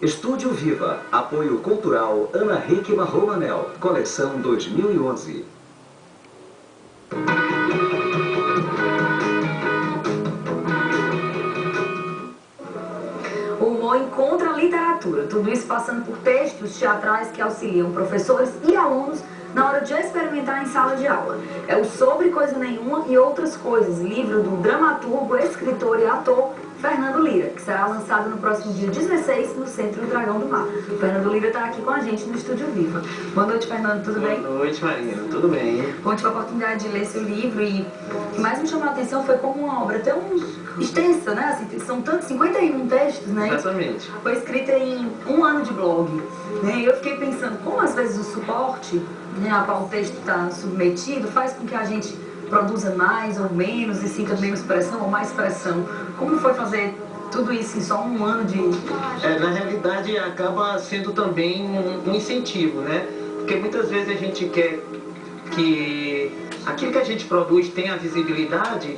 Estúdio Viva, apoio cultural Ana Hickman Romanel, coleção 2011. O humor encontra a literatura, tudo isso passando por textos teatrais que auxiliam professores e alunos na hora de experimentar em sala de aula. É o Sobre Coisa Nenhuma e Outras Coisas, livro do dramaturgo, escritor e ator Fernando Lira, que será lançado no próximo dia 16 no Centro do Dragão do Mar. O Fernando Lira está aqui com a gente no Estúdio Viva. Boa noite, Fernando, tudo bem? Boa noite, Marina, tudo bem? Bom, tive a oportunidade de ler seu livro e o que mais me chamou a atenção foi como uma obra tão extensa, né? Assim, são tantos, 51 textos, né? Exatamente. Foi escrita em um ano de blog. Né? E eu fiquei pensando como às vezes o suporte, né, a qual o texto está submetido, faz com que a gente produza mais ou menos e sinta menos pressão ou mais pressão. Como foi fazer tudo isso em só um ano de... Na realidade, acaba sendo também um incentivo, né? Porque muitas vezes a gente quer que aquilo que a gente produz tenha visibilidade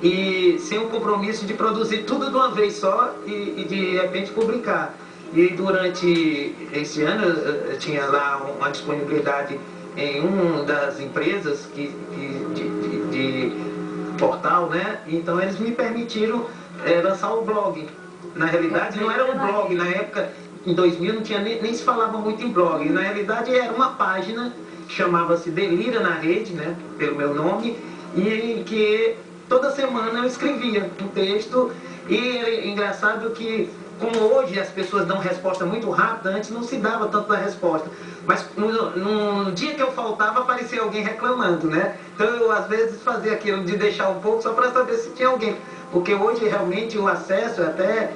e sem o compromisso de produzir tudo de uma vez só e de repente publicar. E durante esse ano eu tinha lá uma disponibilidade em uma das empresas de portal, né? Então eles me permitiram lançar o blog. Na realidade não era um blog, na época, em 2000 não tinha nem se falava muito em blog. Na realidade era uma página que chamava-se Delira na Rede, né? Pelo meu nome, e que toda semana eu escrevia um texto. E é engraçado que, como hoje as pessoas dão resposta muito rápida, antes não se dava tanta resposta. Mas no dia que eu faltava, aparecia alguém reclamando, né? Então eu às vezes fazia aquilo de deixar um pouco só para saber se tinha alguém. Porque hoje realmente o acesso é até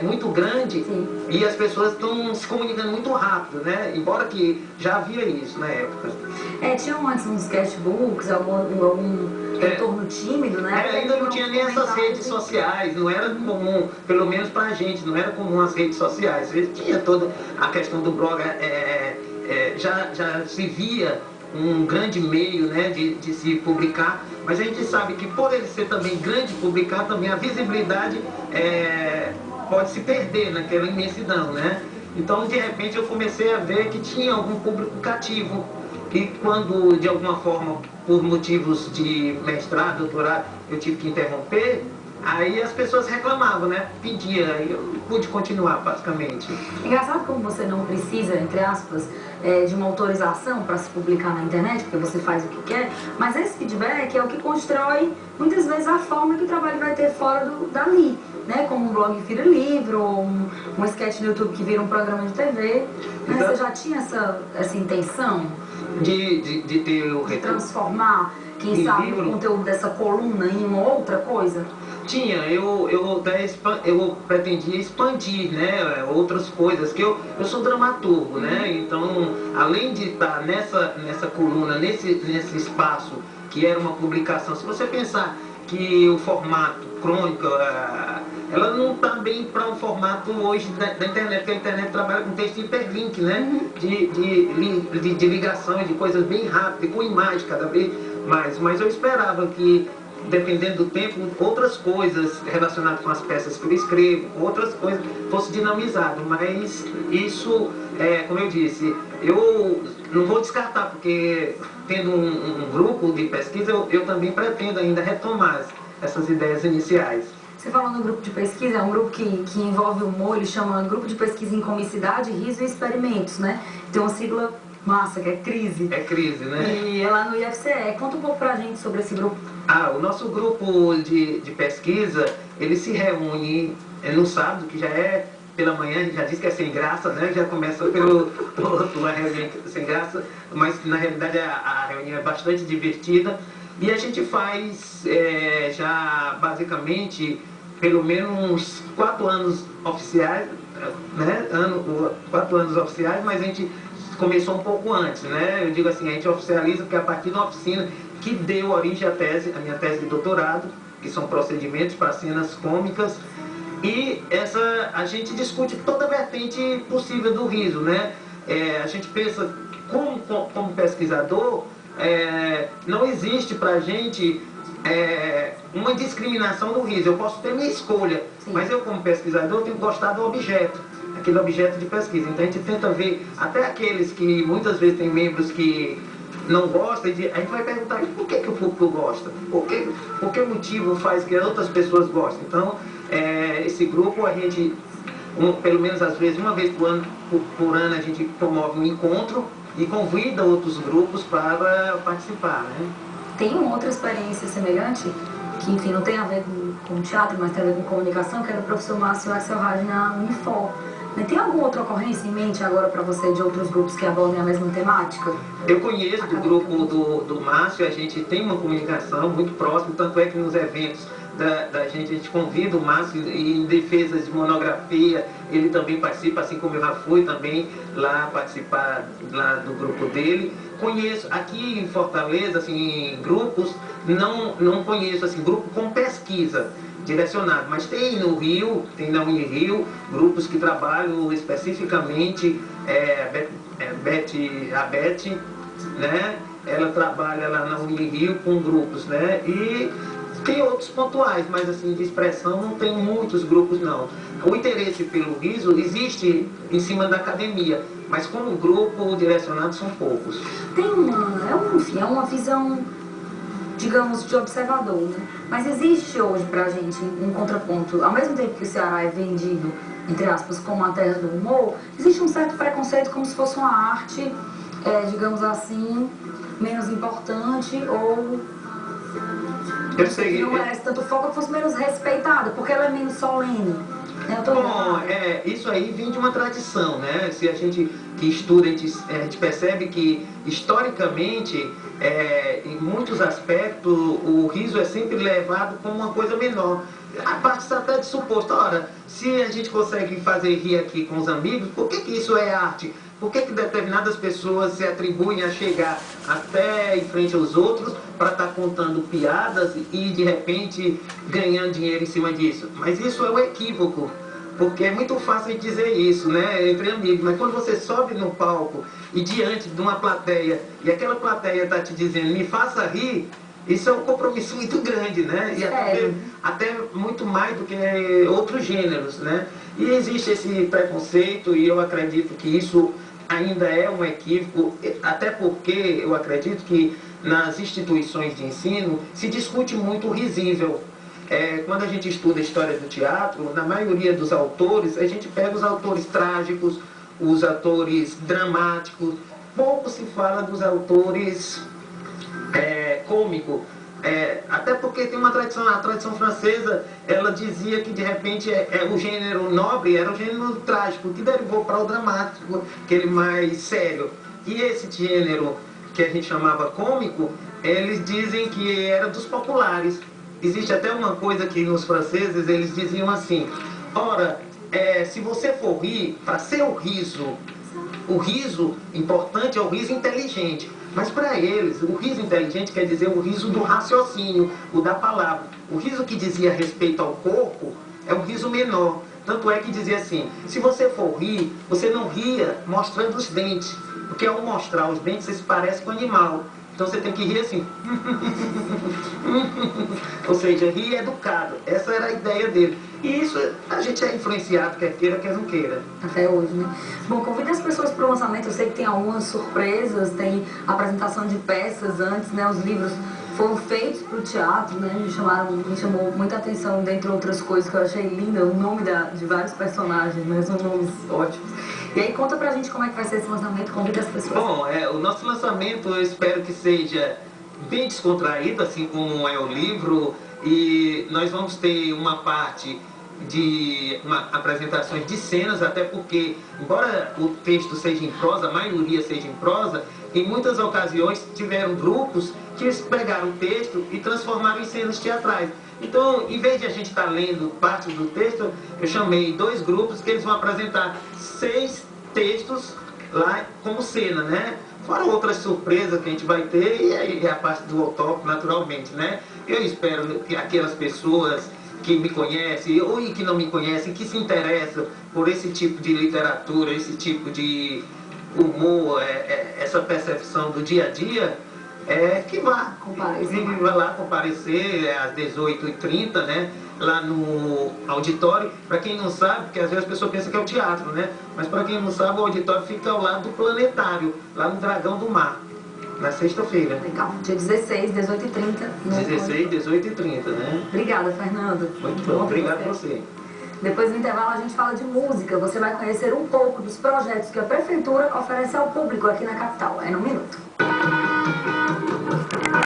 muito grande. Sim. E as pessoas estão se comunicando muito rápido, né? Embora que já havia isso na época. Tinham antes uns sketchbooks, algum retorno tímido, né? Ainda não tinha nem essas redes sociais, não era comum, pelo menos pra gente, não era comum as redes sociais. Tinha toda a questão do blog, já se via um grande meio, né, de se publicar, mas a gente sabe que por ele ser também grande publicar, também a visibilidade pode se perder naquela imensidão, né? Então, de repente, eu comecei a ver que tinha algum público cativo. E quando, de alguma forma, por motivos de mestrado, doutorado, eu tive que interromper, aí as pessoas reclamavam, né? Pedia, e eu pude continuar, basicamente. Engraçado como você não precisa, entre aspas, de uma autorização para se publicar na internet, porque você faz o que quer, mas esse feedback é o que constrói, muitas vezes, a forma que o trabalho vai ter fora dali. Né, como um blog vira livro, ou um sketch no YouTube que vira um programa de TV. Né? Você já tinha essa intenção de ter o de transformar, quem sabe, o conteúdo dessa coluna em uma outra coisa? Tinha, eu pretendia expandir, né, outras coisas, que eu sou dramaturgo, né, então, além de estar nessa coluna, nesse espaço, que era uma publicação, se você pensar que o formato crônico, ela não está bem para um formato hoje da internet, porque a internet trabalha com texto hiperlink, né? De ligação, de coisas bem rápidas, com imagem cada vez mais. Mas eu esperava que, dependendo do tempo, outras coisas relacionadas com as peças que eu escrevo, outras coisas, fosse dinamizado. Mas isso, como eu disse, eu não vou descartar, porque tendo um grupo de pesquisa, eu também pretendo ainda retomar essas ideias iniciais. Você falou no grupo de pesquisa, é um grupo que envolve humor, ele chama Grupo de Pesquisa em Comicidade, Riso e Experimentos, né? Tem uma sigla massa, que é CRISE. É CRISE, né? E é lá no IFCE. Conta um pouco pra gente sobre esse grupo. O nosso grupo de pesquisa, ele se reúne no sábado, que já é pela manhã, a gente já diz que é sem graça, né? Já começa uma reunião sem graça, mas na realidade a reunião é bastante divertida. E a gente faz já basicamente pelo menos 4 anos oficiais, né? 4 anos oficiais, mas a gente começou um pouco antes, né? Eu digo assim, a gente oficializa porque a partir da oficina que deu origem à minha tese de doutorado, que são procedimentos para cenas cômicas, e a gente discute toda a vertente possível do riso, né? A gente pensa, como pesquisador, não existe pra gente uma discriminação do riso. Eu posso ter minha escolha, Sim. Mas eu, como pesquisador, tenho gostado do objeto, aquele objeto de pesquisa. Então a gente tenta ver até aqueles que muitas vezes tem membros que não gostam, a gente vai perguntar por que o público gosta, por que o motivo faz que outras pessoas gostem. Então, esse grupo a gente, pelo menos às vezes, uma vez por ano a gente promove um encontro e convida outros grupos para participar, né? Tem uma outra experiência semelhante, que enfim não tem a ver com teatro, mas tem a ver com comunicação, que era o professor Márcio Axelrad na Unifor. Tem alguma outra ocorrência em mente agora para você de outros grupos que abordem a mesma temática? Eu conheço do grupo do Márcio, a gente tem uma comunicação muito próxima, tanto é que nos eventos a gente convida o Márcio em defesas de monografia, ele também participa, assim como eu já fui também lá participar lá do grupo dele. Conheço aqui em Fortaleza, assim, grupos, não conheço assim, grupo com pesquisa direcionado, mas tem no Rio, tem na Unirio, grupos que trabalham especificamente, a Beth, né? Ela trabalha lá na Unirio com grupos, né? E tem outros pontuais, mas assim, de expressão não tem muitos grupos não. O interesse pelo riso existe em cima da academia, mas como grupo direcionado são poucos. Tem uma visão, digamos, de observador, né? Mas existe hoje pra gente um contraponto, ao mesmo tempo que o Ceará é vendido, entre aspas, como a terra do humor, existe um certo preconceito como se fosse uma arte, digamos assim, menos importante ou não merece tanto foco, que fosse menos respeitada, porque ela é menos solene. Bom, isso aí vem de uma tradição, né? Se a gente que estuda, a gente percebe que historicamente, em muitos aspectos, o riso é sempre levado como uma coisa menor. A parte até de suposto, ora, se a gente consegue fazer rir aqui com os amigos, por que isso é arte? Por que determinadas pessoas se atribuem a chegar até em frente aos outros para estar contando piadas e de repente ganhando dinheiro em cima disso? Mas isso é um equívoco, porque é muito fácil dizer isso, né, entre amigos, mas quando você sobe no palco e diante de uma plateia e aquela plateia está te dizendo me faça rir, isso é um compromisso muito grande, né? E até muito mais do que outros gêneros, né? E existe esse preconceito e eu acredito que isso ainda é um equívoco, até porque eu acredito que nas instituições de ensino se discute muito o risível. Quando a gente estuda a história do teatro, na maioria dos autores, a gente pega os autores trágicos, os autores dramáticos, pouco se fala dos autores cômicos. Até porque tem uma tradição, a tradição francesa, ela dizia que de repente o gênero nobre era o gênero trágico, que derivou para o dramático, aquele mais sério. E esse gênero que a gente chamava cômico, eles dizem que era dos populares. Existe até uma coisa que nos franceses eles diziam assim, ora, se você for rir, para ser o riso importante é o riso inteligente. Mas para eles, o riso inteligente quer dizer o riso do raciocínio, o da palavra. O riso que dizia respeito ao corpo é o riso menor. Tanto é que dizia assim, se você for rir, você não ria mostrando os dentes. Porque ao mostrar os dentes, você se parece com o animal. Então você tem que rir assim. Ou seja, rir educado. Essa era a ideia dele. E isso a gente é influenciado, quer queira, quer não queira. Até hoje, né? Bom, convida as pessoas para o lançamento. Eu sei que tem algumas surpresas, tem apresentação de peças antes, né? Os livros foram feitos para o teatro, né? Me chamou muita atenção, dentre outras coisas que eu achei linda, o nome de vários personagens, né? São nomes ótimos. E aí conta pra gente como é que vai ser esse lançamento, convida as pessoas. Bom, o nosso lançamento eu espero que seja bem descontraído, assim como é o livro, e nós vamos ter uma parte de apresentações de cenas, até porque, embora o texto seja em prosa, a maioria seja em prosa, em muitas ocasiões tiveram grupos que pegaram o texto e transformaram em cenas teatrais. Então, em vez de a gente estar lendo parte do texto, eu chamei 2 grupos que eles vão apresentar 6 textos lá como cena, né? Fora outras surpresas que a gente vai ter, e aí é a parte do autógrafo, naturalmente, né? Eu espero que aquelas pessoas que me conhecem, ou que não me conhecem, que se interessam por esse tipo de literatura, esse tipo de humor, essa percepção do dia a dia, que vá. Compareça. Vai lá comparecer às 18h30, né? Lá no auditório. Para quem não sabe, porque às vezes a pessoa pensa que é o teatro, né? Mas para quem não sabe, o auditório fica ao lado do planetário, lá no Dragão do Mar, na sexta-feira. Legal. Dia 16, 18h30. 16, 18h30, né? Obrigada, Fernando. Muito bom. Obrigado a você. Depois do intervalo a gente fala de música. Você vai conhecer um pouco dos projetos que a Prefeitura oferece ao público aqui na capital. É no Minuto.